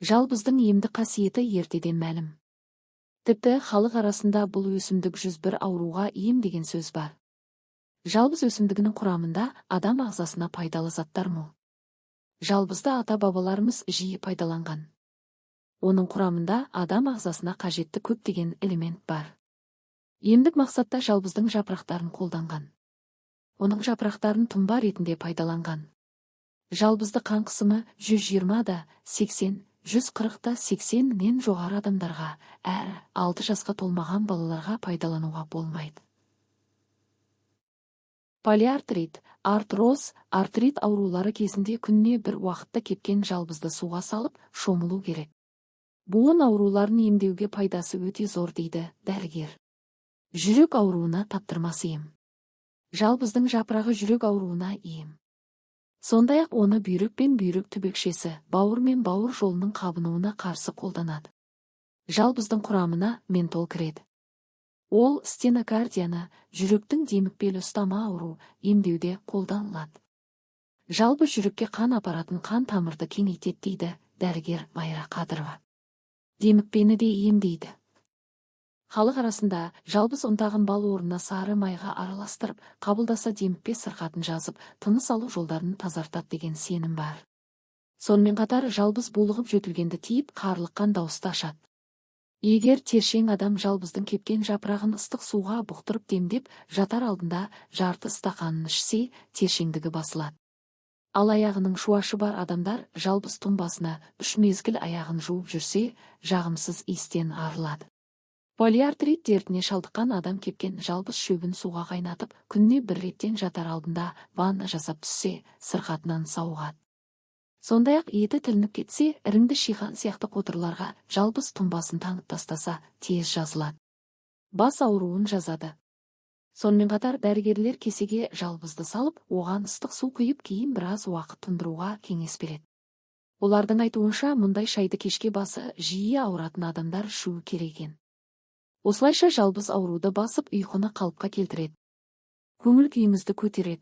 Жалбыздың емдік қасиеті ертеден мәлім. Тіпті халық арасында бұл өсімдік 101 ауруға ем деген сөз бар. Жалбыз өсімдігінің құрамында адам ағзасына пайдалы заттар мол. Жалбызды ата-бабаларымыз жиі пайдаланған. Оның құрамында адам ағзасына қажетті көптеген элемент бар. Емдік мақсатта жалбыздың жапырақтарын қолданған. Оның жапырақтарын тұнба ретінде пайдаланған. Жалбызды қан қысымы 120-да 80, 140-та 80-нен жоғары адамдарға, әрі 6 жасқа толмаған балаларға пайдалануға болмайды. Полиартрит, артроз, артрит аурулары кезінде күніне бір уақытта кепкен жалбызды суға салып, шомылу керек. Буын ауруларын емдеуге пайдасы өте зор дейді дәрігер. Жүрек ауруына таптырмас ем. Жалбыздың жапырағы жүрек ауруына ем. Сондай-ақ оны бүйрек пен бүйрек түбекшесі, бауыр мен бауыр жолының қабынуына қарсы қолданады. Жалбыздың құрамына ментол кіреді. Ол стенокардияны, жүректің демікпелі ұстама ауру емдеуде қолданылады. Жалбыз жүрекке қан апаратын қан тамырды кеңейтеді дейді дәрігер Майра Қадырова. Демікпені де емдейді. Халық арасында жалбыз ұнтағын бал орнына сары майға араластырып, қабылдаса демікпе сырқатын жазып, тыныс алу жолдарын тазартады деген сенім бар. Сонымен қатар жалбыз булығып жөтілгенді тиіп, қарлыққан дауысты ашады. Егер тершең адам жалбыздың кепкен жапырағын ыстық суға бұқтырып демдеп, жатар алдында жарты стақанын ішсе, тершеңдігі басылады. Ал аяғының шуашы бар адамдар жалбыз тұнбасына 3 мезгіл аяғын жуып жүрсе, жағымсыз иістен арылады. Полиартрит дертіне шалдыққан адам кепкен жалбыз шөбін суға қайнатып, күніне 1 реттен жатар алдында ванна жасап түссе, сырқатынан сауығады. Сондай-ақ еті тілініп кетсе, іріңді шихан сияқты қотырларға жалбыз тұнбасын таңып тастаса, тез жазылады. Бас ауруын жазады. Сонымен қатар дәрігерлер кесеге жалбызды салып, оған ыстық су құйып, кейін біраз уақыт тұндыруға кеңес береді. Олардың айтуынша, мұндай шайды кешке басы жиі ауыратын адамдар ішу керек екен. Осылайша жалбыз ауруды басып, ұйқыны қалыпқа келтіреді. Көңіл күйіңізді көтереді.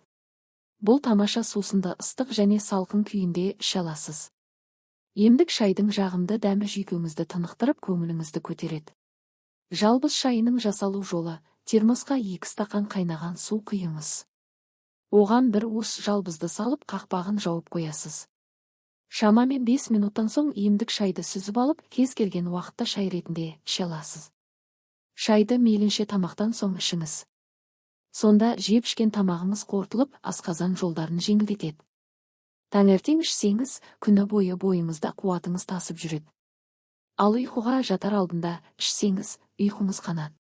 Бұл тамаша сусынды ыстық және салқын күйінде іше аласыз. Емдік шайдың жағымды дәмі жүйкеңізді тынықтырып, көңіліңізді көтереді. Жалбыз шайының жасалу жолы: термосқа 2 стақан қайнаған су құйыңыз. Оған 1 уыс жалбызды салып, қақпағын жауып қоясыз. Шамамен 5 минуттан соң емдік шайды сүзіп алып, кез келген уақытта шай ретінде іше аласыз. Шайды мейлінше тамақтан соң ішіңіз. Сонда жеп ішкен тамағыңыз қорытылып, асқазан жолдарын жеңілдетеді. Таңертең ішсеңіз, күні бойы бойыңызда қуатыңыз тасып жүреді. Ал ұйқыға жатар алдында ішсеңіз, ұйқыңыз қанады.